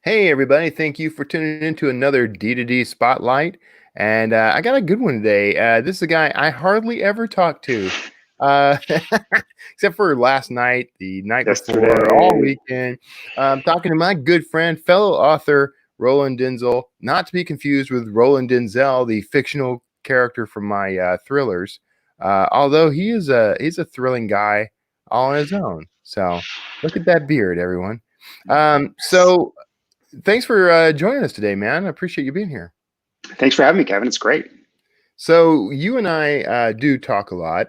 Hey, everybody. Thank you for tuning into another D2D Spotlight. And I got a good one today. This is a guy I hardly ever talk to, uh, except for last night, the night before, all Yesterday. weekend. Talking to my good friend, fellow author, Roland Denzel, not to be confused with Roland Denzel, the fictional character from my thrillers. Although he's a thrilling guy all on his own. So look at that beard, everyone. So thanks for joining us today, man. I appreciate you being here. Thanks for having me, Kevin. It's great. So you and I do talk a lot.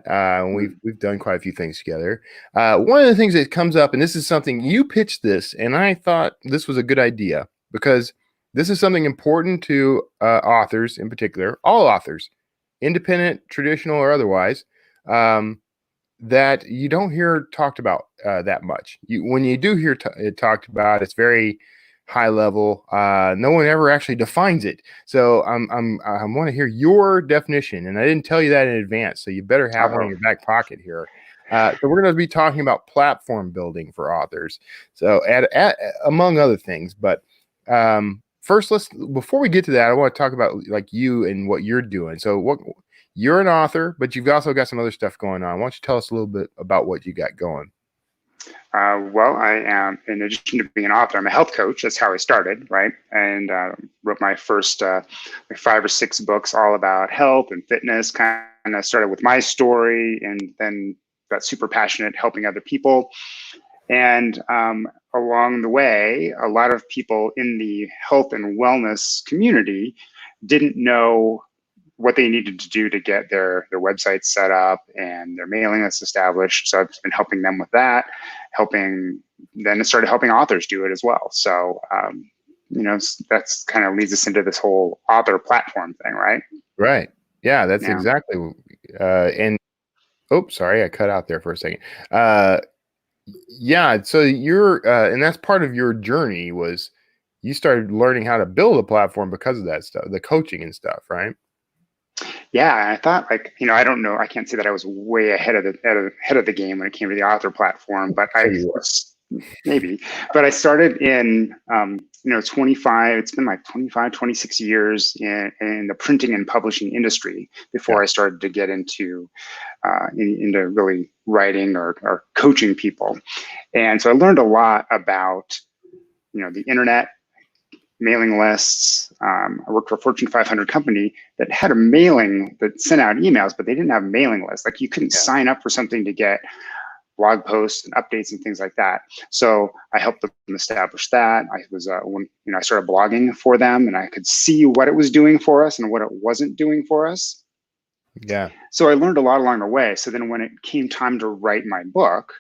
We've done quite a few things together. One of the things that comes up, and this is something you pitched this, and I thought this was a good idea because this is something important to authors in particular, all authors, independent, traditional, or otherwise, that you don't hear talked about that much. When you do hear it talked about, it's very high level. No one ever actually defines it. So I want to hear your definition, and I didn't tell you that in advance. So you better have one in your back pocket here. So we're going to be talking about platform building for authors. So among other things, but first, before we get to that, I want to talk about like you and what you're doing. So you're an author, but you've also got some other stuff going on. Why don't you tell us a little bit about what you got going? Well, I am, in addition to being an author, I'm a health coach. That's how I started, right? And wrote my first 5 or 6 books all about health and fitness. Kind of started with my story and then got super passionate helping other people. And along the way, a lot of people in the health and wellness community didn't know what they needed to do to get their websites set up and their mailing list established. So I've been helping them with that, then it started helping authors do it as well. So, that's kind of leads us into this whole author platform thing, right? Right. Yeah, that's exactly. And sorry, I cut out there for a second. Yeah, so and that's part of your journey was you started learning how to build a platform because of that stuff, the coaching and stuff, right? Yeah, I thought I don't know. I can't say that I was way ahead of the game when it came to the author platform, but maybe. But I started in 25. It's been like 25, 26 years in the printing and publishing industry before I started to get into really writing or coaching people, and so I learned a lot about the internet, mailing lists. I worked for a Fortune 500 company that had a mailing that sent out emails, but they didn't have a mailing list. Like you couldn't sign up for something to get blog posts and updates and things like that. So I helped them establish that. I was I started blogging for them, and I could see what it was doing for us and what it wasn't doing for us. Yeah. So I learned a lot along the way. So then when it came time to write my book,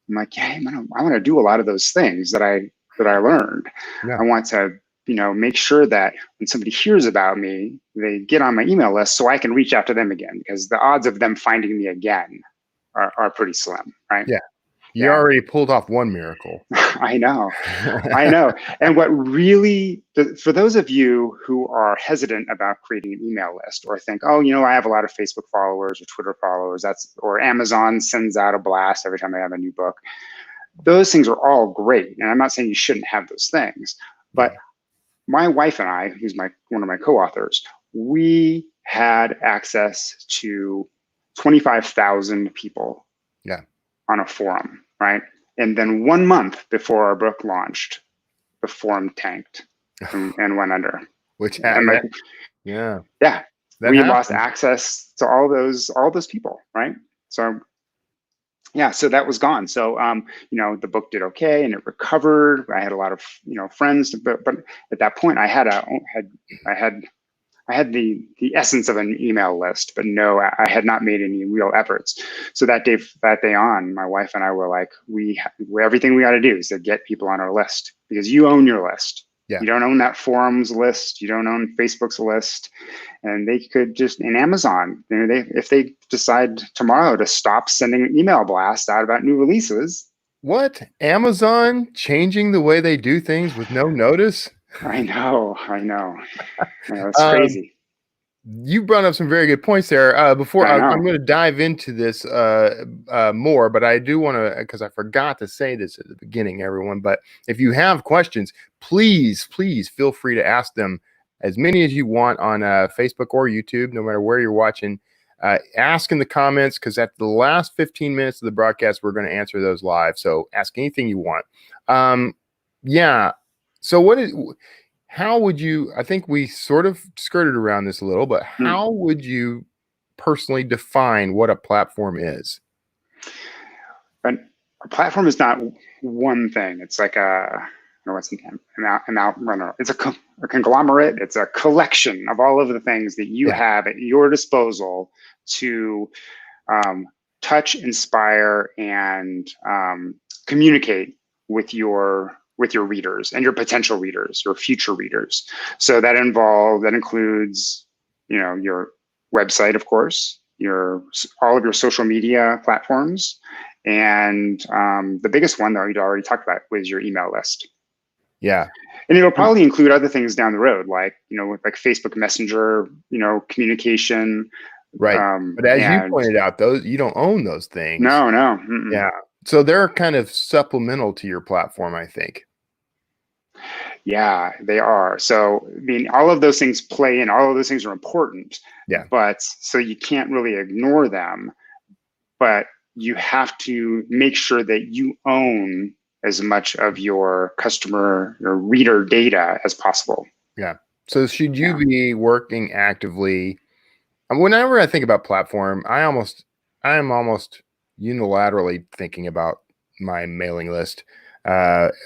I'm like, yeah, I want to do a lot of those things that I learned. Yeah. I want to make sure that when somebody hears about me, they get on my email list so I can reach out to them again, because the odds of them finding me again are pretty slim, right? Yeah. You already pulled off one miracle. I know. And what really, for those of you who are hesitant about creating an email list or think, oh, I have a lot of Facebook followers or Twitter followers, or Amazon sends out a blast every time I have a new book. Those things are all great. And I'm not saying you shouldn't have those things, but my wife and I, who's one of my co-authors, we had access to 25,000 people on a forum, right? And then 1 month before our book launched, the forum tanked and went under. Which happened. We lost access to all those people, right? So so that was gone. So, the book did okay and it recovered. I had a lot of, friends, but at that point I had the essence of an email list, but no, I had not made any real efforts. So that day on, my wife and I were like, everything we got to do is to get people on our list, because you own your list. Yeah. You don't own that forum's list. You don't own Facebook's list. And they could just, in Amazon, if they decide tomorrow to stop sending email blasts out about new releases. What? Amazon changing the way they do things with no notice? I know. It's crazy. You brought up some very good points there. Before I I'm know. going to dive into this more, but I do want to, because I forgot to say this at the beginning, everyone. But if you have questions, please feel free to ask them, as many as you want, on Facebook or YouTube, no matter where you're watching. Ask in the comments, because at the last 15 minutes of the broadcast, we're going to answer those live. So ask anything you want. Yeah. So how would you, I think we sort of skirted around this a little, but how would you personally define what a platform is? But a platform is not one thing. It's like it's a conglomerate. It's a collection of all of the things that you have at your disposal to touch, inspire, and communicate with your readers and your potential readers, your future readers. So that includes, your website, of course, all of your social media platforms, and the biggest one, though, you'd already talked about, was your email list. Yeah. And it'll probably include other things down the road, like, like Facebook Messenger, communication. Right. But as you pointed out, you don't own those things. No. Yeah. So they're kind of supplemental to your platform, I think. Yeah, they are. So, I mean, all of those things play in. All of those things are important. Yeah. But so you can't really ignore them. But you have to make sure that you own as much of your customer, your reader data as possible. Yeah. So should you be working actively? Whenever I think about platform, I am almost unilaterally thinking about my mailing list,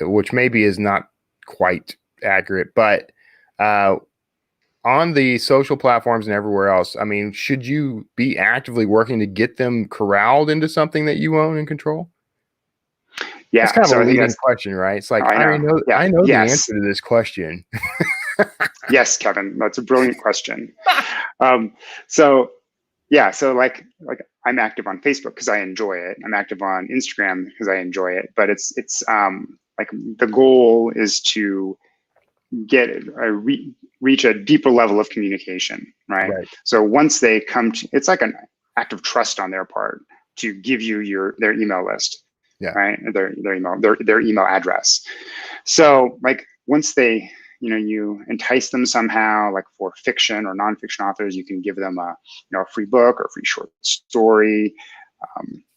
which maybe is not quite accurate, but on the social platforms and everywhere else, I mean, should you be actively working to get them corralled into something that you own and control? Yeah, it's kind of so a leading question, right? It's like, I know the answer to this question. Yes, Kevin, that's a brilliant question. So like I'm active on Facebook because I enjoy it. I'm active on Instagram because I enjoy it. But it's like the goal is to reach a deeper level of communication, right? So once they come to, it's like an act of trust on their part to give you their email list, right? Their email address. So like once they, you entice them somehow, like for fiction or nonfiction authors, you can give them a free book or a free short story.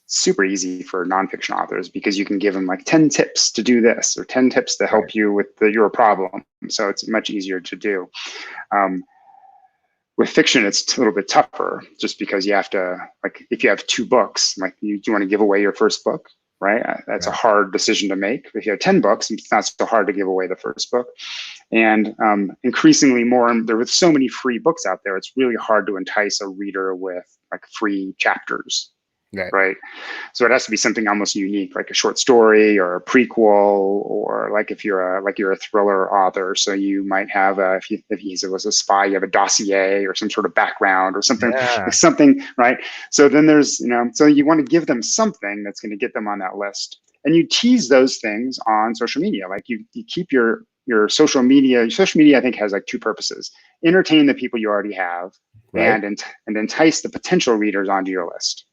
Super easy for nonfiction authors because you can give them like 10 tips to do this or 10 tips to help you with your problem. So it's much easier to do. With fiction, it's a little bit tougher just because you have to, like, if you have 2 books, like you want to give away your first book, right? That's a hard decision to make. If you have 10 books, it's not so hard to give away the first book. And increasingly more, there with so many free books out there, it's really hard to entice a reader with like free chapters. Right. So it has to be something almost unique, like a short story or a prequel, or like if you're a thriller author. So you might have if he was a spy, you have a dossier or some sort of background or something, right? So then there's, so you want to give them something that's going to get them on that list. And you tease those things on social media. Like you keep your social media. Social media, I think, has like 2 purposes: entertain the people you already have, and entice the potential readers onto your list.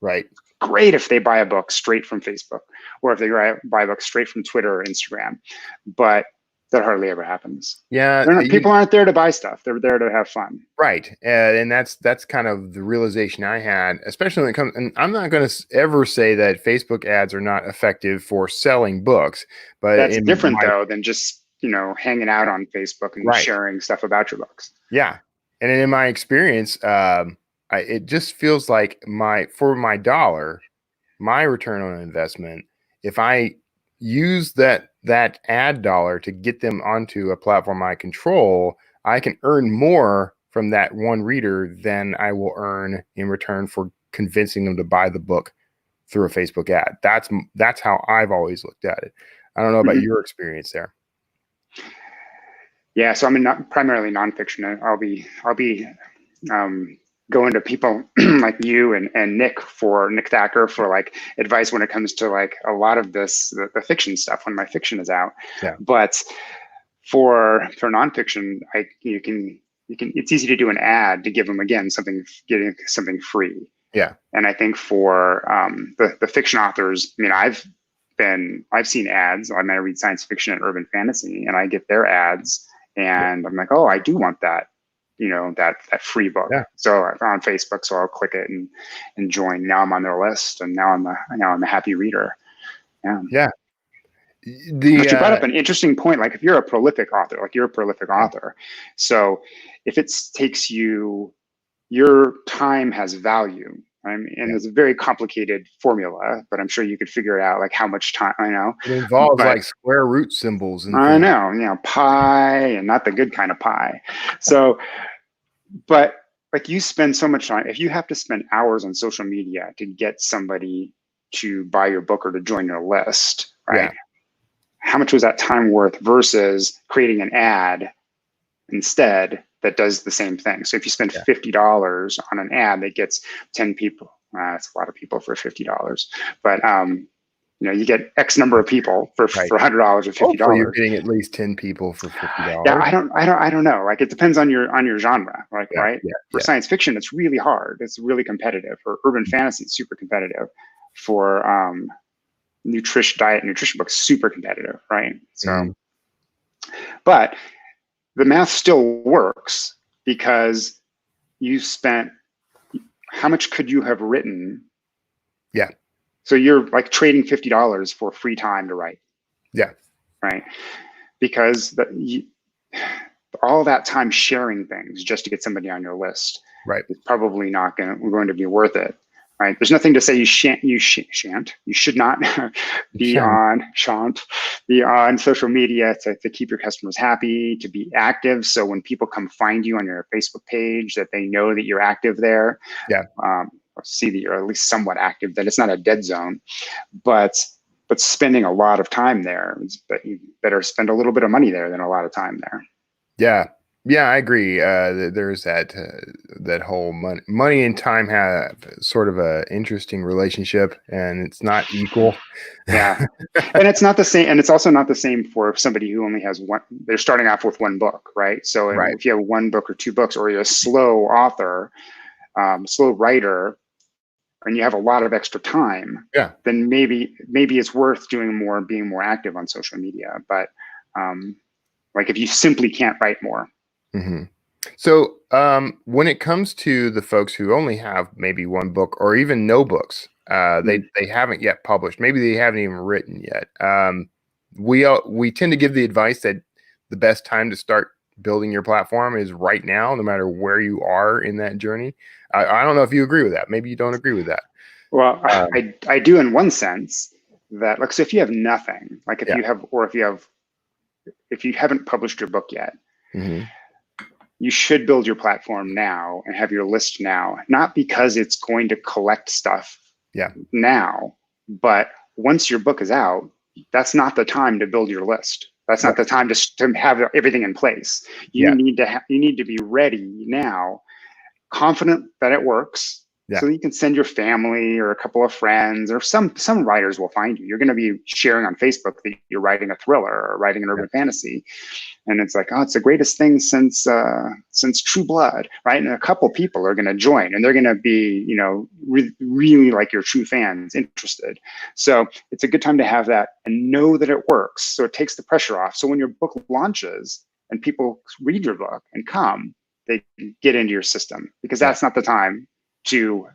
Right. Great if they buy a book straight from Facebook, or if they buy a book straight from Twitter or Instagram, but that hardly ever happens. Yeah, people aren't there to buy stuff; they're there to have fun. Right, and that's kind of the realization I had, especially when it comes. And I'm not going to ever say that Facebook ads are not effective for selling books, but that's different though than just hanging out on Facebook and sharing stuff about your books. Yeah, and in my experience, it just feels like for my dollar, my return on investment, if I use that ad dollar to get them onto a platform I control, I can earn more from that one reader than I will earn in return for convincing them to buy the book through a Facebook ad. That's how I've always looked at it. I don't know about your experience there. Yeah, so I'm primarily nonfiction. I'll be going to people like you and Nick Thacker for like advice when it comes to like a lot of the fiction stuff when my fiction is out. Yeah. But for nonfiction, you can it's easy to do an ad to give them, again, getting something free. Yeah. And I think for the fiction authors, I mean, I've seen ads. I read science fiction and urban fantasy, and I get their ads, and I'm like, oh, I do want that, that free book. Yeah. So I'm on Facebook, so I'll click it and join. Now I'm on their list, and now I'm a happy reader. Yeah. Yeah. But you brought up an interesting point. Like if you're a prolific author, so if it takes you, your time has value. And it's a very complicated formula, but I'm sure you could figure it out, like how much time. I know it involves like square root symbols and I know, pi, and not the good kind of pie. So, but like you spend so much time, if you have to spend hours on social media to get somebody to buy your book or to join your list, right? Yeah. How much was that time worth versus creating an ad instead that does the same thing? So if you spend $50 on an ad that gets 10 people, that's a lot of people for $50, but you get X number of people for $100 or $50. Hopefully you're getting at least 10 people for $50. Yeah, I don't know. Like it depends on your genre, like right? Yeah, for science fiction, it's really hard. It's really competitive. For urban fantasy, it's super competitive. For diet nutrition books, super competitive, right? So, but the math still works because you spent, how much could you have written? Yeah. So you're like trading $50 for free time to write. Yeah. Right. Because all that time sharing things just to get somebody on your list, right, is probably not going to be worth it. Right. There's nothing to say you should not be on social media to keep your customers happy, to be active. So when people come find you on your Facebook page, that they know that you're active there. Yeah. See that you're at least somewhat active, that it's not a dead zone, but spending a lot of time there, but you better spend a little bit of money there than a lot of time there. Yeah. Yeah, I agree. There's that whole money and time have sort of a interesting relationship, and it's not equal. Yeah, and it's not the same, and it's also not the same for somebody who only has one. They're starting off with one book, right? So if you have one book or two books, or you're a slow author, slow writer, and you have a lot of extra time, then maybe it's worth doing more and being more active on social media. But like if you simply can't write more. Mm-hmm. So when it comes to the folks who only have maybe one book or even no books, they haven't yet published, maybe they haven't even written yet. We tend to give the advice that the best time to start building your platform is right now, no matter where you are in that journey. I don't know if you agree with that. Maybe you don't agree with that. Well, I do in one sense that, like, so if you have nothing, like if you haven't published your book yet, you should build your platform now and have your list now, not because it's going to collect stuff now, but once your book is out, that's not the time to build your list. That's not the time to have everything in place. You need to be ready now, confident that it works, so you can send your family or a couple of friends, or some writers will find you. You're going to be sharing on Facebook that you're writing a thriller or writing an urban fantasy, and it's like, oh, it's the greatest thing since True Blood, right? And a couple people are going to join, and they're going to be, really like your true fans, interested. So it's a good time to have that and know that it works. So it takes the pressure off. So when your book launches and people read your book and come, they get into your system, because that's not the time to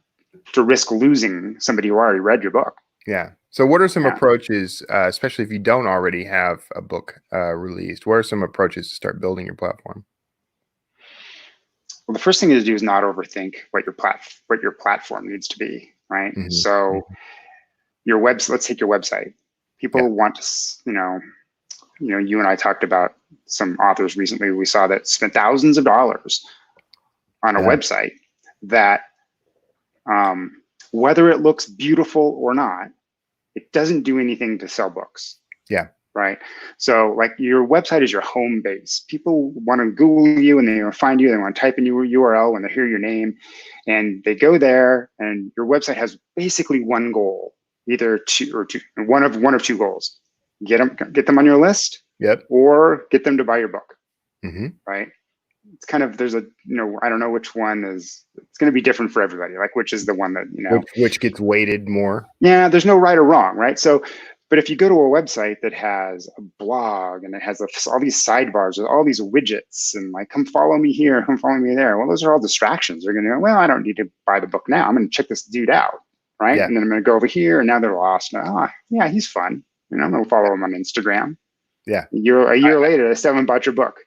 risk losing somebody who already read your book. Yeah. So what are some approaches, especially if you don't already have a book released, what are some approaches to start building your platform? Well, the first thing to do is not overthink what your platform needs to be, right? So your let's take your website. People want to, you and I talked about some authors recently we saw that spent thousands of dollars on a website that, whether it looks beautiful or not, it doesn't do anything to sell books. Yeah. Right. So like your website is your home base. People want to Google you and they want to find you. They want to type in your URL when they hear your name, and they go there, and your website has basically one goal, either one of two goals: get them on your list, or get them to buy your book. Right. it's kind of, there's a, I don't know which one is, it's going to be different for everybody. Like, which is the one that, which gets weighted more. Yeah, there's no right or wrong, right? So, but if you go to a website that has a blog and it has all these sidebars with all these widgets and like, come follow me here, come follow me there. Well, those are all distractions. They're going to go, well, I don't need to buy the book now. I'm going to check this dude out, right? Yeah. And then I'm going to go over here, and now they're lost. Oh, yeah, he's fun. I'm going to follow him on Instagram. Yeah. A year later, they still haven't bought your book.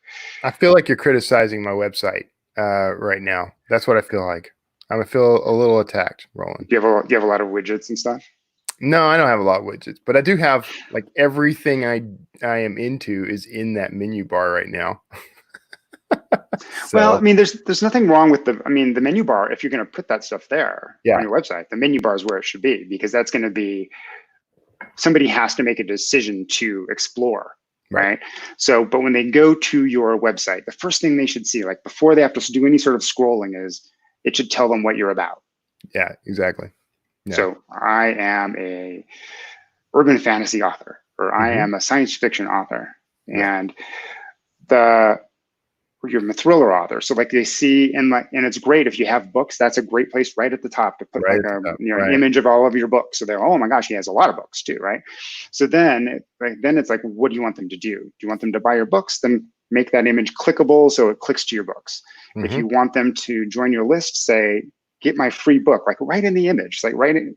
I feel like you're criticizing my website right now. That's what I feel like. I feel a little attacked, Roland. Do you have a lot of widgets and stuff? No, I don't have a lot of widgets, but I do have like everything I am into is in that menu bar right now. So, well, I mean, there's nothing wrong with the menu bar. If you're going to put that stuff there on your website, the menu bar is where it should be, because that's going to be, somebody has to make a decision to explore. Right. So, but when they go to your website, the first thing they should see, like before they have to do any sort of scrolling, is it should tell them what you're about. Yeah, exactly. Yeah. So I am a urban fantasy author, or I am a science fiction author, and you're a thriller author. So like they see, and it's great if you have books. That's a great place right at the top to put an image of all of your books. So they're, oh my gosh, he has a lot of books too, right? So then it's like, what do you want them to do? Do you want them to buy your books? Then make that image clickable so it clicks to your books. If you want them to join your list, say, get my free book, like right in the image, like right in,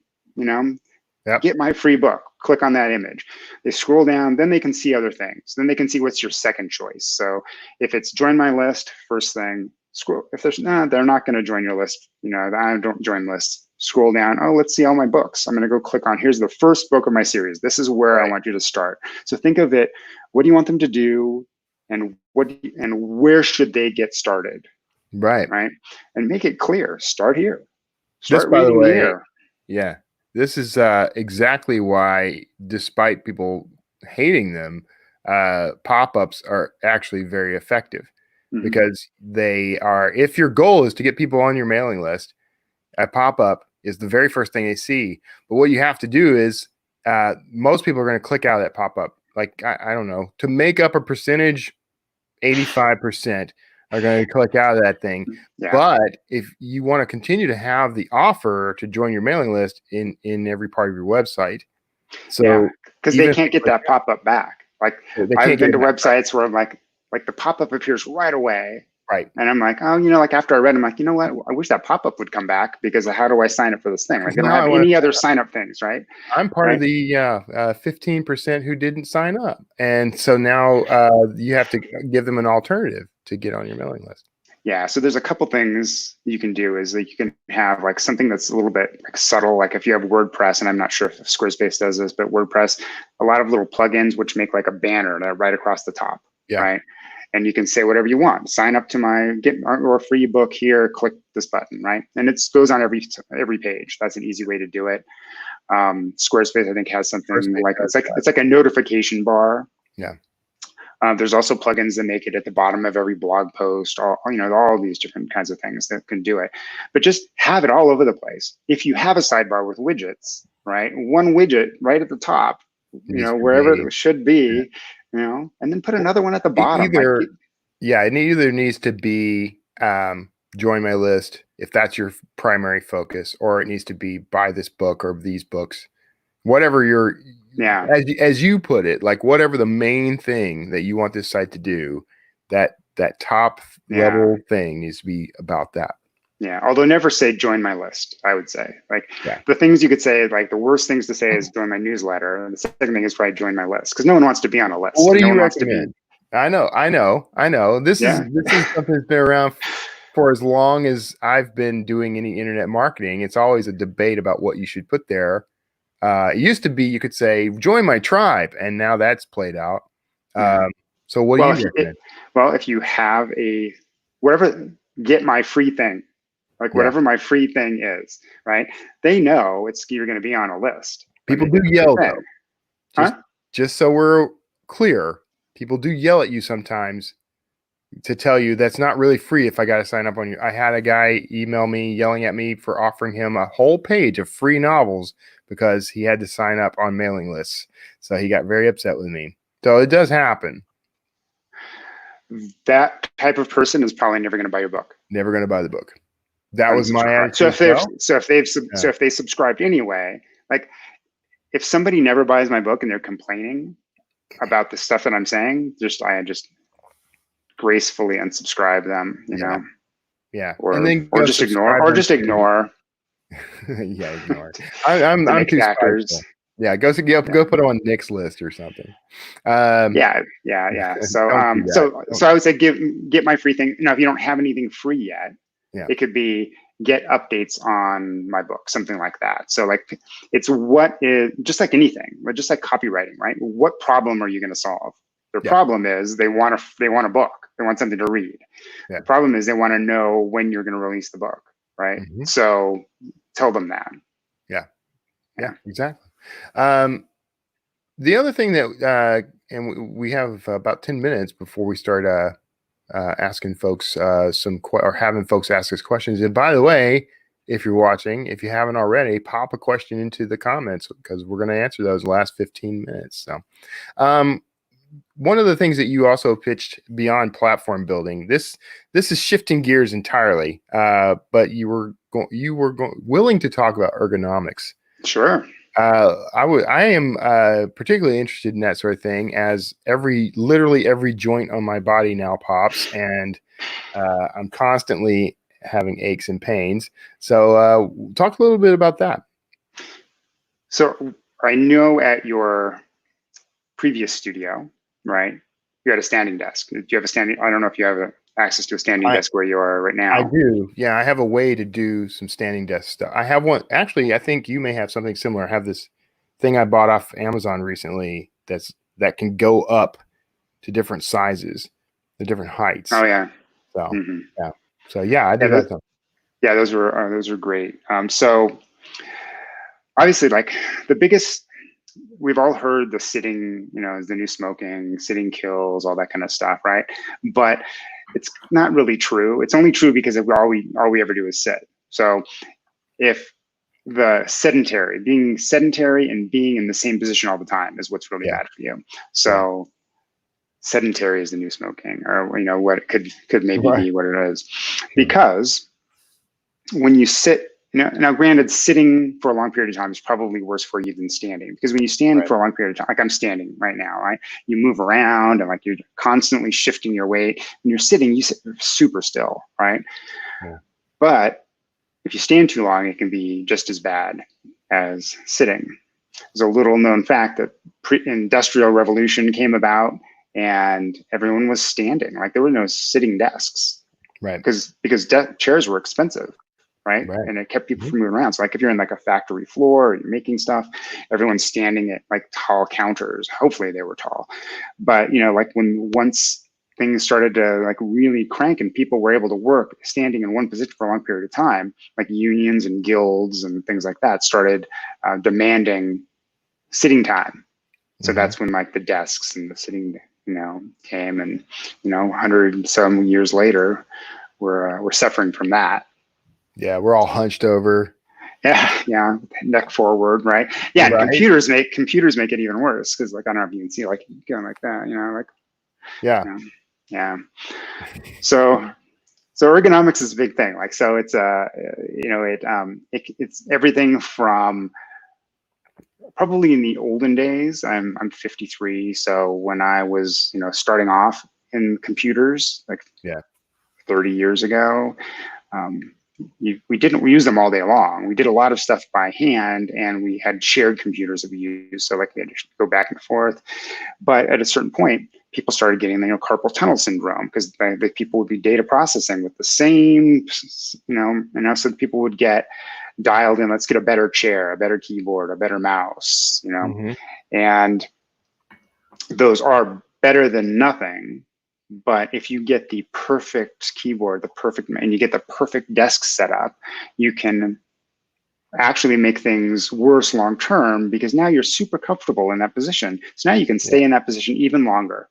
get my free book, click on that image. They scroll down, then they can see other things. Then they can see what's your second choice. So if it's join my list, first thing, scroll. If there's they're not going to join your list. I don't join lists. Scroll down. Oh, let's see all my books. I'm going to go click on, here's the first book of my series. This is where I want you to start. So think of it. What do you want them to do? And where should they get started? Right. And make it clear. Start here. Start reading here. Yeah. This is exactly why, despite people hating them, pop-ups are actually very effective, because they are, if your goal is to get people on your mailing list, a pop-up is the very first thing they see. But what you have to do is, most people are going to click out of that pop-up. Like, I don't know, to make up a percentage, 85% are going to click out of that thing. Yeah. But if you want to continue to have the offer to join your mailing list in every part of your website, so because they can't get that pop-up back. Like, I've been to websites where like the pop-up appears right away. Right. And I'm like, oh, like after I read, I'm like, you know what? I wish that pop-up would come back, because how do I sign up for this thing? Like, they don't have any other sign-up things, right? I'm part of the 15% who didn't sign up. And so now you have to give them an alternative to get on your mailing list. Yeah. So there's a couple things you can do. Is that you can have like something that's a little bit like subtle. Like if you have WordPress, and I'm not sure if Squarespace does this, but WordPress, a lot of little plugins which make like a banner right across the top. Yeah. Right. And you can say whatever you want. Sign up to my or a free book here. Click this button, right? And it goes on every page. That's an easy way to do it. Squarespace, I think, has something it's like a notification bar. Yeah. There's also plugins that make it at the bottom of every blog post. All these different kinds of things that can do it. But just have it all over the place. If you have a sidebar with widgets, right? One widget right at the top, wherever it should be. And then put another one at the bottom. It either needs to be join my list if that's your primary focus, or it needs to be buy this book or these books, whatever your as you put it, like whatever the main thing that you want this site to do, that top level thing needs to be about that. Yeah, although never say join my list, I would say. Like the things you could say, like the worst things to say is join my newsletter. And the second thing is probably join my list, because no one wants to be on a list. What do you recommend? I know. This is something that's been around for as long as I've been doing any internet marketing. It's always a debate about what you should put there. It used to be you could say join my tribe, and now that's played out. So what do you recommend? If you have get my free thing. Like whatever my free thing is, right? They know you're going to be on a list. People do yell, though. Just so we're clear, people do yell at you sometimes to tell you that's not really free if I got to sign up on you. I had a guy email me yelling at me for offering him a whole page of free novels because he had to sign up on mailing lists. So he got very upset with me. So it does happen. that type of person is probably never going to buy your book. Never going to buy the book. That was my Unsubscribe. attitude. So if they subscribed anyway, like if somebody never buys my book and they're complaining about the stuff that I'm saying, I just gracefully unsubscribe them, you know. Yeah. Or just ignore. Or just ignore. Yeah, ignore. I'm too spiteful. Yeah, go put it on Nick's list or something. Yeah. So I would say get my free thing. Now, if you don't have anything free yet, it could be get updates on my book, something like that. So like it's what is just like anything, but just like copywriting, right? What problem are you going to solve? Their problem is they want a book. They want something to read. The problem is they want to know when you're going to release the book, right? So tell them that. Yeah, exactly. The other thing that, and we have about 10 minutes before we start asking folks or having folks ask us questions. And by the way, if you're watching, if you haven't already, pop a question into the comments because we're going to answer those last 15 minutes. So, one of the things that you also pitched beyond platform building, this is shifting gears entirely, but you were willing to talk about ergonomics. Sure. I am particularly interested in that sort of thing, as literally every joint on my body now pops, and I'm constantly having aches and pains. So talk a little bit about that. So I know at your previous studio, right, you had a standing desk. Do you have a standing? I don't know if you have access to a standing desk where you are right now. I do. Yeah, I have a way to do some standing desk stuff. I have one. Actually, I think you may have something similar. I have this thing I bought off Amazon recently that can go up to different sizes, the different heights. Oh yeah. So yeah. So yeah, I did that. Yeah, those were great. So obviously, like the biggest. We've all heard the sitting, is the new smoking, sitting kills, all that kind of stuff, right? But it's not really true. It's only true because all we ever do is sit. So if being sedentary and being in the same position all the time is what's really bad for you. So sedentary is the new smoking, or what it could maybe be what it is, because when you sit. Now, granted, sitting for a long period of time is probably worse for you than standing, because when you stand for a long period of time, like I'm standing right now, right? You move around and like you're constantly shifting your weight. When you're sitting, you sit super still, right? Yeah. But if you stand too long, it can be just as bad as sitting. There's a little known fact that pre-industrial revolution came about and everyone was standing. Like there were no sitting desks, right? Because chairs were expensive. Right. And it kept people from moving around. So like if you're in like a factory floor or you're making stuff, everyone's standing at like tall counters. Hopefully they were tall. But like once things started to like really crank and people were able to work standing in one position for a long period of time, like unions and guilds and things like that started demanding sitting time. So that's when like the desks and the sitting came, and 100 some years later we're suffering from that. Yeah, we're all hunched over. Yeah, neck forward, right? Yeah, and computers make it even worse, because like I don't know if you can see like going like that, yeah. So ergonomics is a big thing. Like so, it's it's everything from probably in the olden days. I'm 53, so when I was starting off in computers like 30 years ago. We didn't use them all day long. We did a lot of stuff by hand, and we had shared computers that we used. So like we had to go back and forth. But at a certain point, people started getting carpal tunnel syndrome, because the people would be data processing with the same, so people would get dialed in. Let's get a better chair, a better keyboard, a better mouse, and those are better than nothing. But if you get the perfect keyboard, and you get the perfect desk setup, you can actually make things worse long term, because now you're super comfortable in that position. So now you can stay in that position even longer.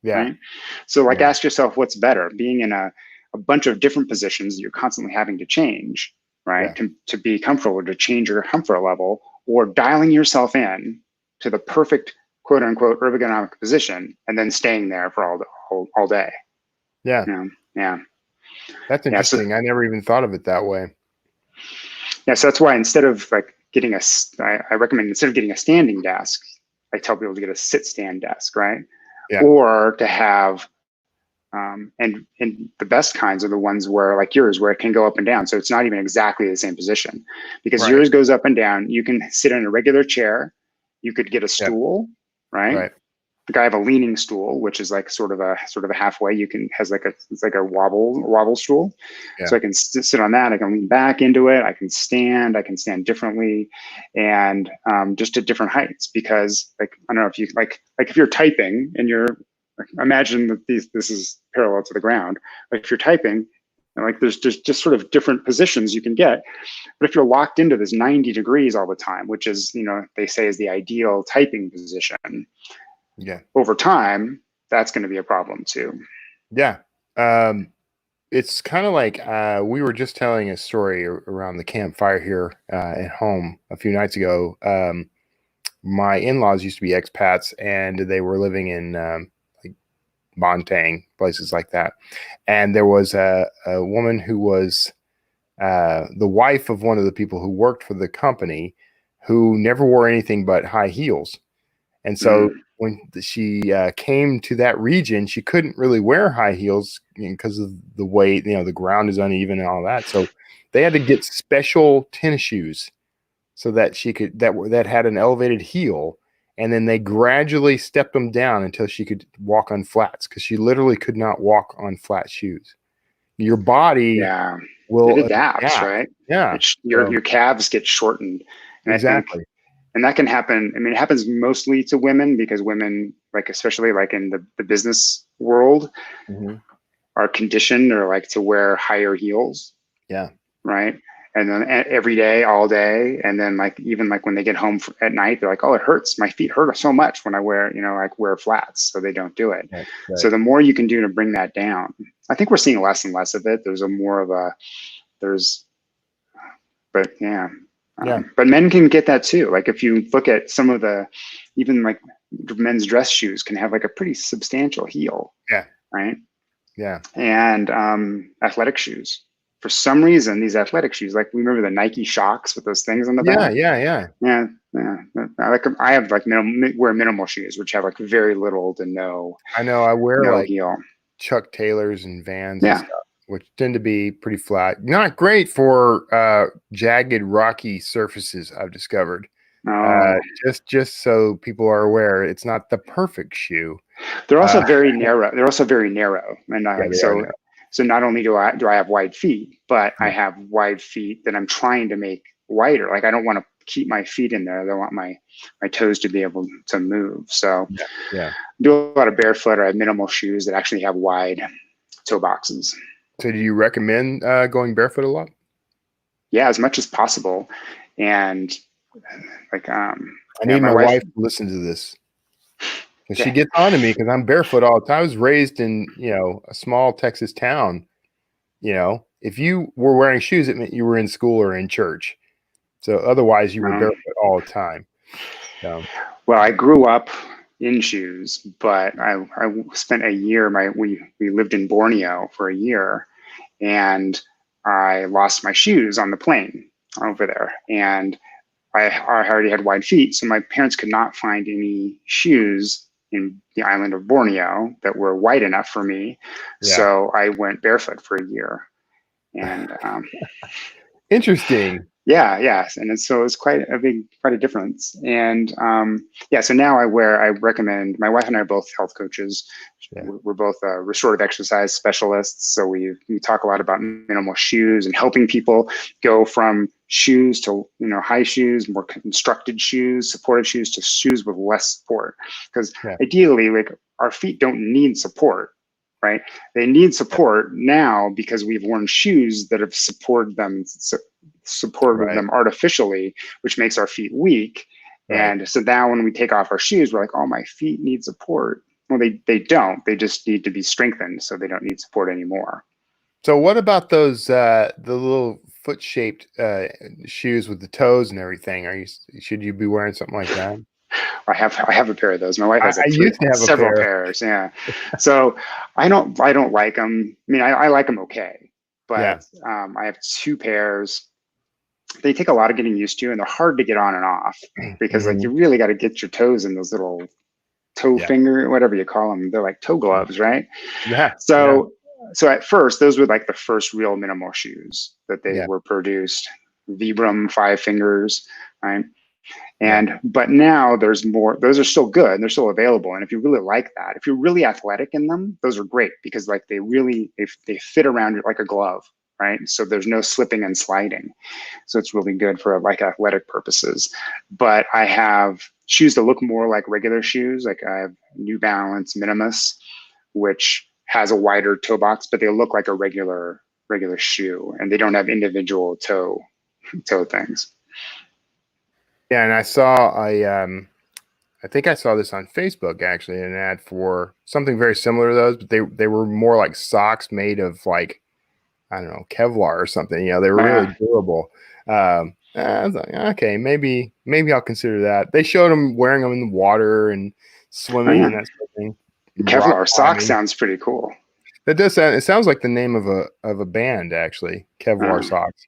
Yeah. Right? So ask yourself, what's better, being in a bunch of different positions that you're constantly having to change, right? To be comfortable, to change your comfort level, or dialing yourself in to the perfect quote unquote ergonomic position and then staying there for all day. Yeah. Yeah. That's Yeah. So interesting. I never even thought of it that way. yeah, so that's why instead of like I recommend instead of getting a standing desk, I tell people to get a sit stand desk, right? Yeah. Or to have, and the best kinds are the ones where like yours, where it can go up and down. So it's not even exactly the same position because Right. yours goes up and down. You can sit in a regular chair. You could get a Yeah. stool, right? Right. Like I have a leaning stool, which is like sort of a halfway. You can has like it's like a wobble stool, Yeah. so I can sit on that. I can lean back into it. I can stand. I can stand differently, and just at different heights. Because like I don't know if you like if you're typing and you're imagine that this is parallel to the ground. Like if you're typing, like there's just sort of different positions you can get. But if you're locked into this 90 degrees all the time, which is they say is the ideal typing position Yeah. over time, that's going to be a problem too. Yeah. It's kind of like we were just telling a story around the campfire here at home a few nights ago. My in-laws used to be expats, and they were living in like Montang, places like that. And there was a woman who was the wife of one of the people who worked for the company, who never wore anything but high heels. And so when she came to that region, she couldn't really wear high heels because of the weight, the ground is uneven and all that. So they had to get special tennis shoes so that she could, that had an elevated heel. And then they gradually stepped them down until she could walk on flats, because she literally could not walk on flat shoes. Your body Yeah, it will adapts, adapt. right? Yeah. Your calves get shortened, and I think, Exactly. and that can happen. I mean, it happens mostly to women because women, like especially like in the business world, Mm-hmm. are conditioned or like to wear higher heels, Yeah. right? And then every day, all day, and then like even like when they get home at night, they're like, "Oh, it hurts. My feet hurt so much when I wear, like wear flats." So they don't do it. Right. So Right. the more you can do to bring that down, I think we're seeing less and less of it. There's a more of a there's, but yeah, Yeah. but men can get that too. Like if you look at some of the, even like men's dress shoes can have like a pretty substantial heel, Yeah. right? Yeah. And athletic shoes. For some reason, these athletic shoes, like we remember the Nike Shocks with those things on the Yeah. back. Yeah. Yeah. Yeah, yeah. I have like wear minimal shoes, which have like very little to I know. I wear no like heel. Chuck Taylors and Vans and Yeah. stuff, which tend to be pretty flat. Not great for jagged, rocky surfaces, I've discovered. Oh, Just so people are aware, it's not the perfect shoe. they're also Uh, very narrow. They're also very narrow, and I yeah, like they are so. now. So not only do I have wide feet, but I Yeah. have wide feet that I'm trying to make wider. Like I don't want to keep my feet in there. I want my toes to be able to move. So Yeah. Yeah. do a lot of barefoot, or I have minimal shoes that actually have wide toe boxes. So, do you recommend going barefoot a lot? Yeah, as much as possible. And like I yeah, need my my wife. wife to listen to this, because she Okay. gets on to me because I'm barefoot all the time. I was raised in a small Texas town. If you were wearing shoes, it meant you were in school or in church. So otherwise, you were Um, barefoot all the time. So well, I grew up in shoes, but I spent a year. We lived in Borneo for a year, and I lost my shoes on the plane over there, and I already had wide feet, so my parents could not find any shoes in the island of Borneo that were wide enough for me. yeah, So I went barefoot for a year, and interesting. yeah, yes, and so it's quite a difference. And yeah, so now I recommend. My wife and I are both health coaches. Yeah, We're both restorative exercise specialists, so we talk a lot about minimal shoes and helping people go from shoes to high shoes, more constructed shoes, supported shoes, to shoes with less support. Because yeah, ideally, like our feet don't need support, right? They need support now because we've worn shoes that have supported right, them artificially, which makes our feet weak. right. And so now when we take off our shoes, we're like, oh, my feet need support. Well, they don't. They just need to be strengthened, so they don't need support anymore. So what about those the little foot-shaped shoes with the toes and everything? Should you be wearing something like that? I have a pair of those. My wife has I like used to have a several pair. pairs. Yeah. So I don't like them. I mean, I like them okay, Yeah. but I have 2 pairs. They take a lot of getting used to, and they're hard to get on and off because like you really got to get your toes in those little toe Yeah. finger, whatever you call them. They're like toe gloves, right? Yeah. So at first, those were like the first real minimal shoes that they Yeah. were produced. Vibram 5 fingers, right? Yeah. But now there's more. Those are still good and they're still available. And if you really like that, if you're really athletic in them, those are great because like they fit around like a glove, right? So there's no slipping and sliding. So it's really good for like athletic purposes. But I have shoes that look more like regular shoes. Like I have New Balance Minimus, which has a wider toe box, but they look like a regular shoe, and they don't have individual toe things. Yeah, and I think I saw this on Facebook actually, an ad for something very similar to those, but they were more like socks made of like, I don't know, Kevlar or something. You know, they were really durable. I was like, okay, maybe I'll consider that. They showed them wearing them in the water and swimming and that sort of thing. Kevlar sock sounds pretty cool. That does sound. It sounds like the name of a band actually. Kevlar socks.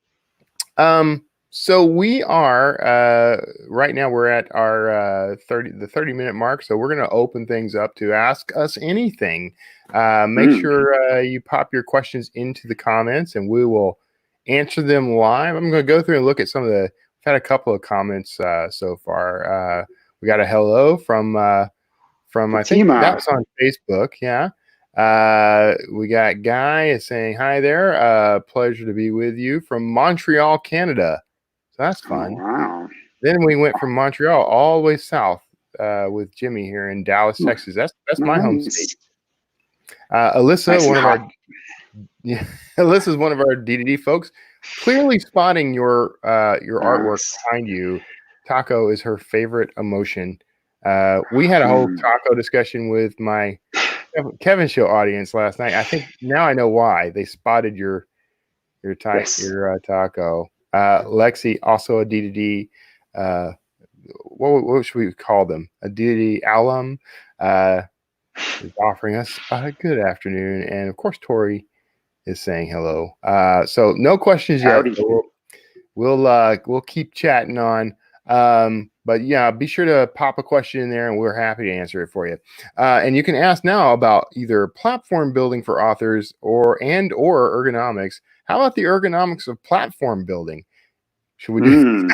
So we are right now. We're at our 30-minute mark. So we're going to open things up to ask us anything. Make sure you pop your questions into the comments, and we will answer them live. I'm going to go through and look at some of the. We've had a couple of comments so far. We got a hello from I think that was on Facebook. Yeah. We got Guy is saying hi there. Pleasure to be with you from Montreal, Canada. So that's fun. Oh, wow. Then we went from Montreal all the way south with Jimmy here in Dallas, Texas. That's my home state. Alyssa, Alyssa's one of our DDD folks, clearly spotting your artwork behind you. Taco is her favorite emotion. We had a whole taco discussion with my Kevin Show audience last night. I think now I know why they spotted your taco. Lexi, also a DDD. What should we call them? A DDD alum is offering us a good afternoon, and of course Tori is saying hello. So no questions yet. So we'll keep chatting on. But yeah, be sure to pop a question in there and we're happy to answer it for you. And you can ask now about either platform building for authors or ergonomics. How about the ergonomics of platform building? Should we do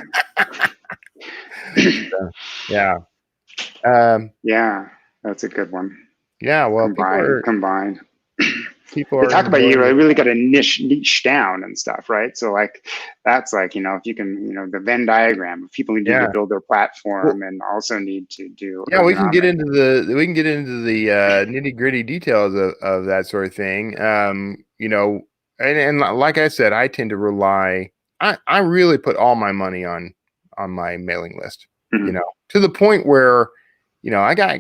yeah. Yeah, that's a good one. Yeah, well, combined. People they talk about you really got to niche down and stuff, right? So like that's like, if you can, the Venn diagram of people need to build their platform and also need to do we can get into the nitty gritty details of that sort of thing. And like I said, I tend to rely. I really put all my money on my mailing list. To the point where I got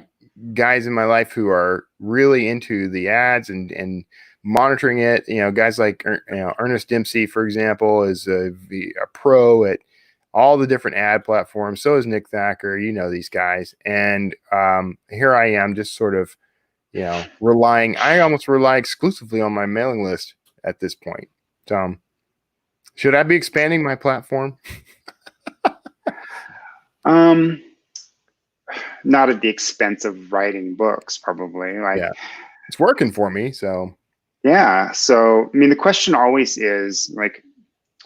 guys in my life who are really into the ads and monitoring it. Guys like Ernest Dempsey, for example, is a pro at all the different ad platforms. So is Nick Thacker. These guys, and here I am, just sort of relying. I almost rely exclusively on my mailing list at this point. So, should I be expanding my platform? Not at the expense of writing books, probably. It's working for me. So So I mean, the question always is like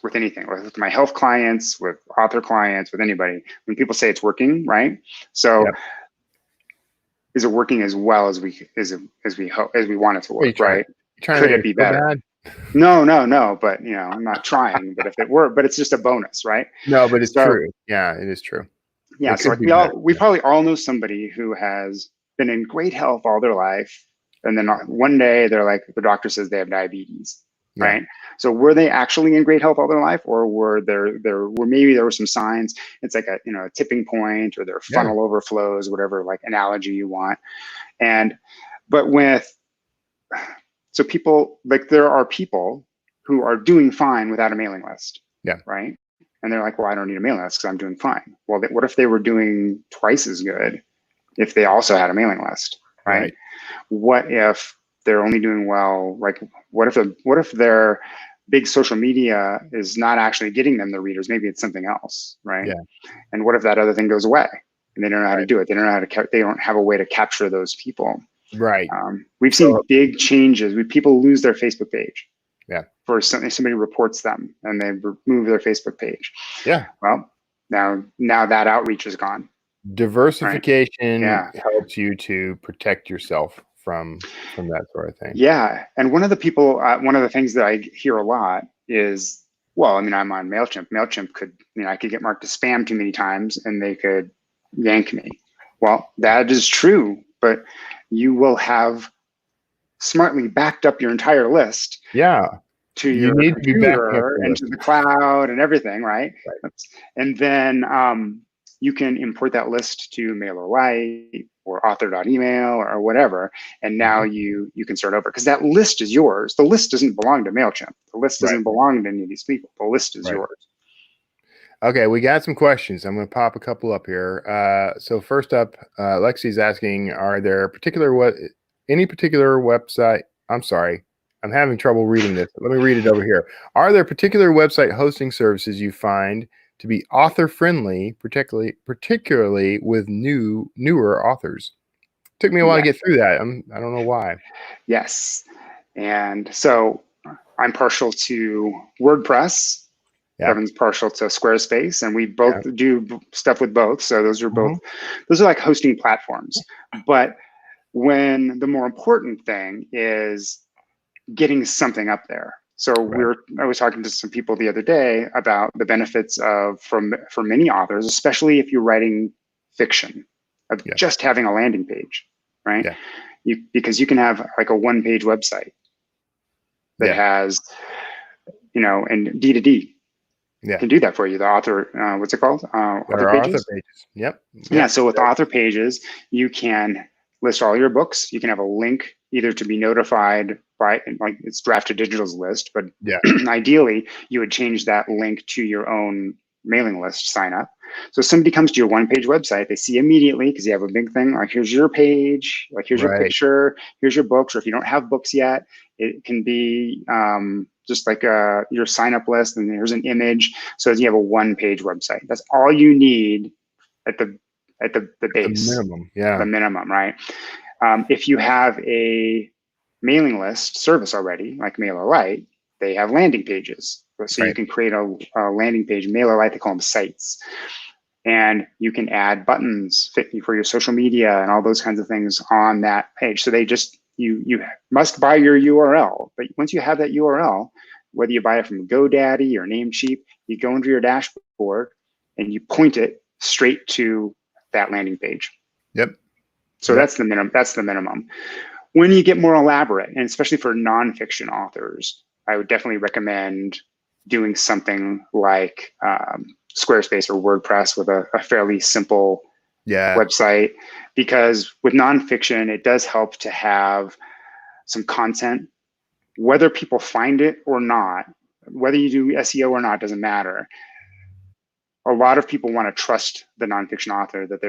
with anything, with my health clients, with author clients, with anybody, when people say it's working, right? So is it working as well as we hope, as we want it to work, right? Could it be better? No, but I'm not trying. But if it were, but it's just a bonus, right? No, but it's true. Yeah, it is true. Yeah, so like we probably all know somebody who has been in great health all their life, and then one day the doctor says they have diabetes, right? So were they actually in great health all their life, or were maybe there were some signs? It's like a tipping point, or their funnel overflows, whatever like analogy you want. So people, like, there are people who are doing fine without a mailing list. Yeah. Right. And they're like, well, I don't need a mailing list because I'm doing fine. Well, what if they were doing twice as good if they also had a mailing list, right? What if they're only doing well? Like, what if their big social media is not actually getting them the readers? Maybe it's something else, right? Yeah. And what if that other thing goes away and they don't know how to do it? They don't know how to. They don't have a way to capture those people. Right. We've seen big changes. People lose their Facebook page. Yeah. For somebody reports them and they remove their Facebook page. Yeah. Well, now that outreach is gone. Diversification right? helps you to protect yourself from that sort of thing. Yeah, and one of the things that I hear a lot is, well, I mean, I'm on MailChimp. MailChimp could, I could get marked as spam too many times and they could yank me. Well, that is true, but you will have smartly backed up your entire list. Yeah. To your computer and to the cloud and everything, right? And then you can import that list to MailerLite or author.email or whatever, and now you can start over because that list is yours. The list doesn't belong to MailChimp. The list doesn't belong to any of these people. The list is yours. Okay, we got some questions. I'm going to pop a couple up here. So first up, Lexi's asking, are there any particular website? I'm sorry, I'm having trouble reading this. Let me read it over here. Are there particular website hosting services you find to be author friendly, particularly with newer authors? Took me a while to get through that. I don't know why. Yes, and so I'm partial to WordPress. Kevin's partial to Squarespace, and we both do stuff with both. So those are both, those are like hosting platforms. But when the more important thing is getting something up there. So I was talking to some people the other day about the benefits of, for many authors, especially if you're writing fiction, of just having a landing page, right? Because you can have like a one-page website that has, and D2D. Can do that for you. The author, what's it called? Author pages. Yep. Yeah. So with author pages, you can list all your books. You can have a link either to be notified by, like it's Draft to Digital's list, but ideally you would change that link to your own mailing list sign up. So if somebody comes to your one-page website, they see immediately, because you have a big thing, like here's your page, like here's your picture, here's your books, or if you don't have books yet, it can be just like your sign-up list, and here's an image. So you have a one-page website. That's all you need at the base. The minimum, yeah. The minimum, right? If you have a mailing list service already, like MailerLite, they have landing pages. So you can create a landing page. MailerLite, they call them sites. And you can add buttons for your social media and all those kinds of things on that page. So they just, you must buy your URL. But once you have that URL, whether you buy it from GoDaddy or Namecheap, you go into your dashboard and you point it straight to that landing page. Yep. So that's the minimum. That's the minimum. When you get more elaborate, and especially for nonfiction authors, I would definitely recommend doing something like Squarespace or WordPress with a fairly simple website, because with nonfiction, it does help to have some content, whether people find it or not, whether you do SEO or not, doesn't matter. A lot of people want to trust the nonfiction author that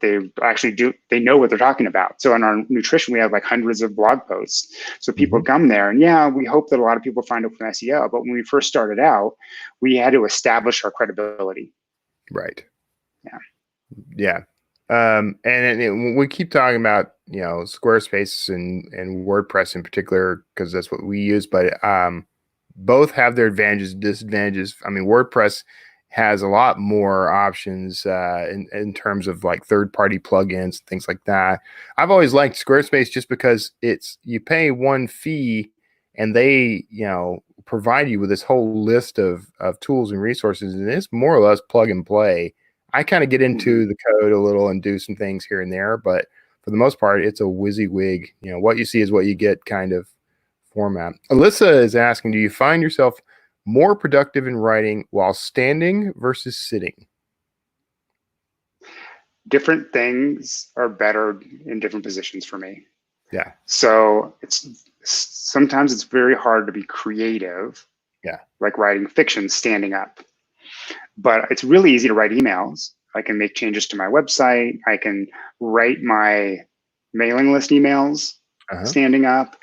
they actually do. They know what they're talking about. So in our nutrition, we have like hundreds of blog posts. So people come there, and we hope that a lot of people find it from SEO. But when we first started out, we had to establish our credibility. Right. Yeah. And we keep talking about Squarespace and WordPress in particular because that's what we use, but both have their advantages and disadvantages. I mean, WordPress has a lot more options in terms of like third-party plugins, things like that. I've always liked Squarespace just because you pay one fee and they provide you with this whole list of tools and resources, and it's more or less plug and play. I kind of get into the code a little and do some things here and there, but for the most part, it's a WYSIWYG. What you see is what you get kind of format. Alyssa is asking, do you find yourself more productive in writing while standing versus sitting? Different things are better in different positions for me. Yeah. So sometimes it's very hard to be creative Yeah. like writing fiction standing up. But it's really easy to write emails. I can make changes to my website. I can write my mailing list emails standing up.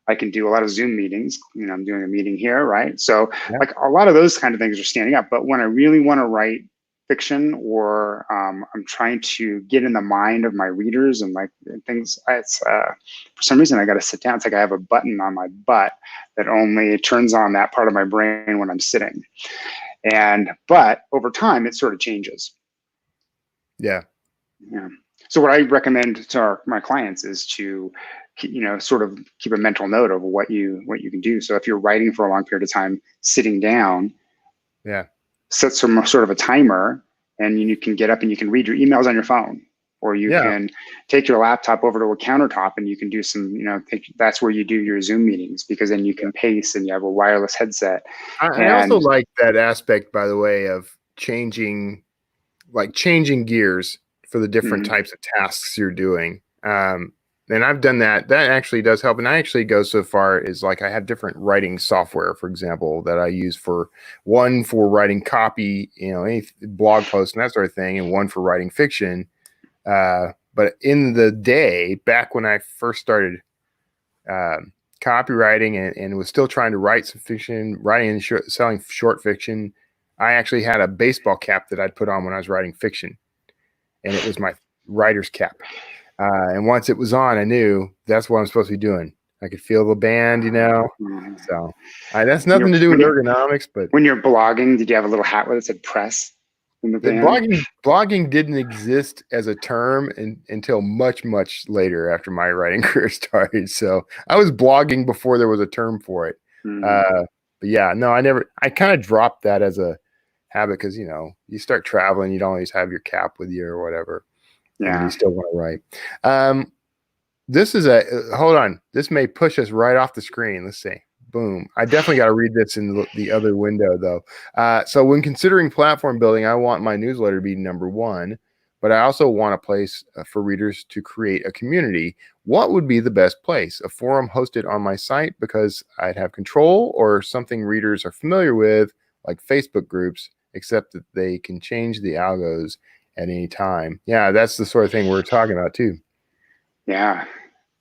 I can do a lot of Zoom meetings. You know, I'm doing a meeting here, right? So like a lot of those kind of things are standing up. But when I really want to write fiction, or I'm trying to get in the mind of my readers and like things, it's for some reason I got to sit down. It's like I have a button on my butt that only turns on that part of my brain when I'm sitting. But over time, it sort of changes. Yeah. Yeah. So what I recommend to my clients is to, sort of keep a mental note of what you can do. So if you're writing for a long period of time, sitting down, set some sort of a timer, and you can get up and you can read your emails on your phone, or you can take your laptop over to a countertop and you can do some, that's where you do your Zoom meetings, because then you can pace and you have a wireless headset. I also like that aspect, by the way, of changing gears for the different types of tasks you're doing. And I've done that. That actually does help. And I actually go so far as like I have different writing software, for example, that I use for writing copy, any blog post and that sort of thing, and one for writing fiction. But in the day, back when I first started copywriting and was still trying to write some fiction, writing and selling short fiction, I actually had a baseball cap that I'd put on when I was writing fiction, and it was my writer's cap. And once it was on, I knew that's what I'm supposed to be doing. I could feel the band, So that's nothing to do with ergonomics. But when you're blogging, did you have a little hat that said press in the band? Blogging didn't exist as a term until much, much later after my writing career started. So I was blogging before there was a term for it. But yeah, no, I kind of dropped that as a habit because, you start traveling, you don't always have your cap with you or whatever. Yeah. And you still want to write. This is hold on. This may push us right off the screen. Let's see. Boom. I definitely got to read this in the other window though. So when considering platform building, I want my newsletter to be number one, but I also want a place for readers to create a community. What would be the best place? A forum hosted on my site because I'd have control, or something readers are familiar with, like Facebook groups, except that they can change the algos at any time? Yeah, that's the sort of thing we're talking about too. Yeah,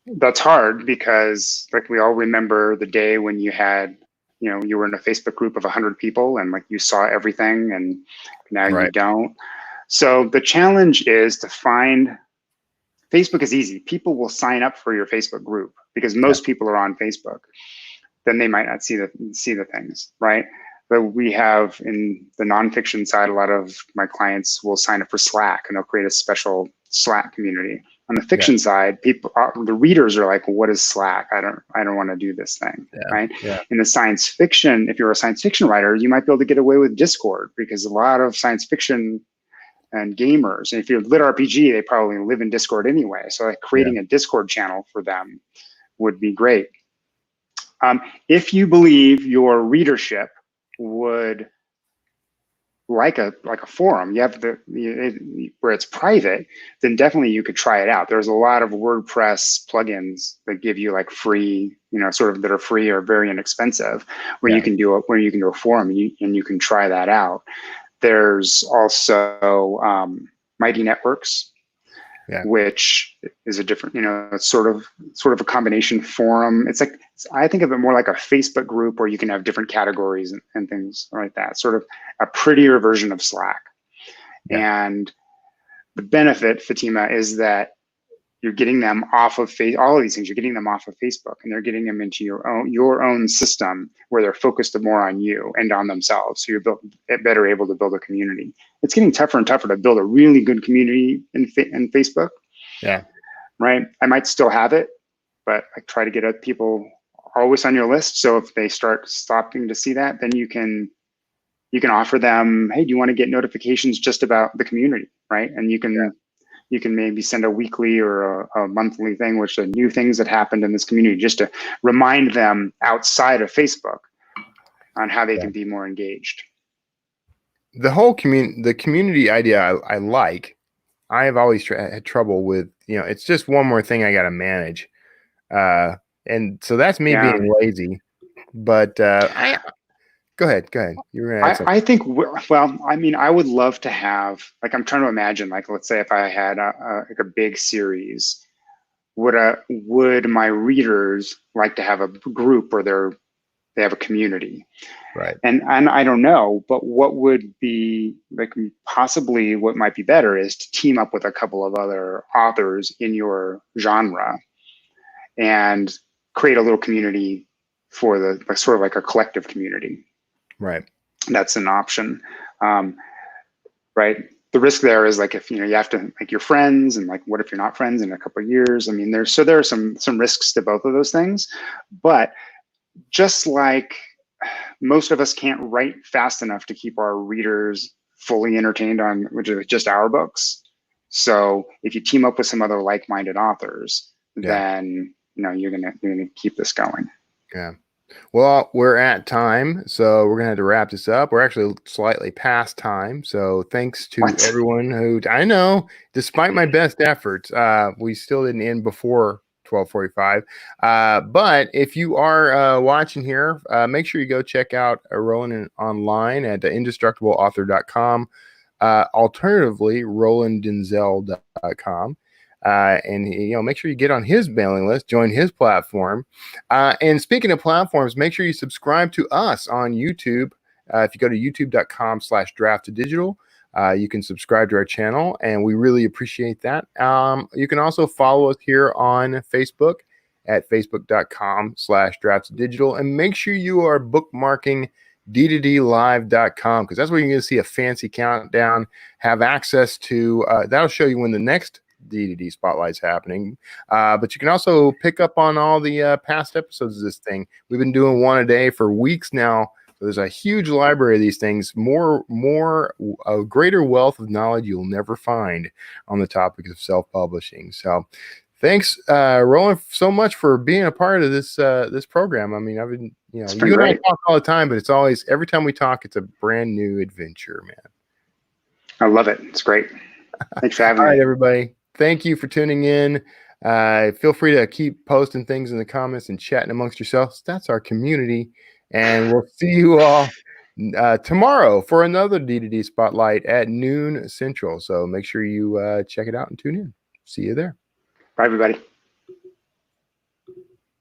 that's hard because like we all remember the day when you had, you were in a Facebook group of 100 people and like you saw everything, and now you don't. So the challenge is to find, Facebook is easy. People will sign up for your Facebook group because most people are on Facebook. Then they might not see the things, right? But we have in the nonfiction side, a lot of my clients will sign up for Slack and they'll create a special Slack community. On the fiction side, the readers are like, "What is Slack? I don't want to do this thing." Right? Yeah. In the science fiction, if you're a science fiction writer, you might be able to get away with Discord because a lot of science fiction and gamers, and if you're lit RPG, they probably live in Discord anyway. So like creating a Discord channel for them would be great. If you believe your readership would like a forum, you have where it's private, then definitely you could try it out. There's a lot of WordPress plugins that give you like free, sort of that are free or very inexpensive, where you can do a forum and you can try that out. There's also Mighty Networks, which is a different, it's sort of a combination forum. It's like, I think of it more like a Facebook group where you can have different categories and things like that, sort of a prettier version of Slack. And the benefit, Fatima, is that you're getting them off of all of these things. You're getting them off of Facebook, and they're getting them into your own system where they're focused more on you and on themselves. So you're better able to build a community. It's getting tougher and tougher to build a really good community in Facebook. Yeah. Right. I might still have it, but I try to get people always on your list. So if they start stopping to see that, then you can offer them, hey, do you want to get notifications just about the community, right? And you can maybe send a weekly or a monthly thing, which are new things that happened in this community, just to remind them outside of Facebook on how they can be more engaged. The whole community idea I like. I have always had trouble with, it's just one more thing I got to manage. And so that's me being lazy. But Go ahead. You were gonna add something. I think, well, I mean, I would love to have, like, I'm trying to imagine, like, let's say if I had like a big series, would my readers like to have a group where they have a community? Right. And I don't know, but what would be like possibly what might be better is to team up with a couple of other authors in your genre and create a little community for the like, sort of like a collective community. Right. That's an option. Right. The risk there is like if you have to like your friends and like what if you're not friends in a couple of years? I mean, there are some risks to both of those things, but just like most of us can't write fast enough to keep our readers fully entertained on which is just our books. So if you team up with some other like-minded authors, then you're gonna keep this going. Yeah. Well, we're at time, so we're gonna have to wrap this up. We're actually slightly past time, so thanks to everyone who I know, despite my best efforts, we still didn't end before 12:45. But if you are watching here, make sure you go check out Roland online at indestructibleauthor.com. Alternatively, rolanddenzel.com. And make sure you get on his mailing list, join his platform. And speaking of platforms, make sure you subscribe to us on YouTube. If you go to youtube.com/draft2digital, you can subscribe to our channel, and we really appreciate that. You can also follow us here on Facebook at facebook.com/draft2digital, and make sure you are bookmarking d2dlive.com, because that's where you're going to see a fancy countdown, have access to that'll show you when the next D2D Spotlight's happening. But you can also pick up on all the past episodes of this thing. We've been doing one a day for weeks now. So there's a huge library of these things, a greater wealth of knowledge you'll never find on the topic of self-publishing. So thanks, Roland, so much for being a part of this this program. I mean, I've been, you and I talk all the time, but it's always, every time we talk, it's a brand new adventure, man. I love it. It's great. Thanks for having me. All right, everybody. Thank you for tuning in. Feel free to keep posting things in the comments and chatting amongst yourselves. That's our community. And we'll see you all tomorrow for another D2D Spotlight at noon Central. So make sure you check it out and tune in. See you there. Bye, everybody.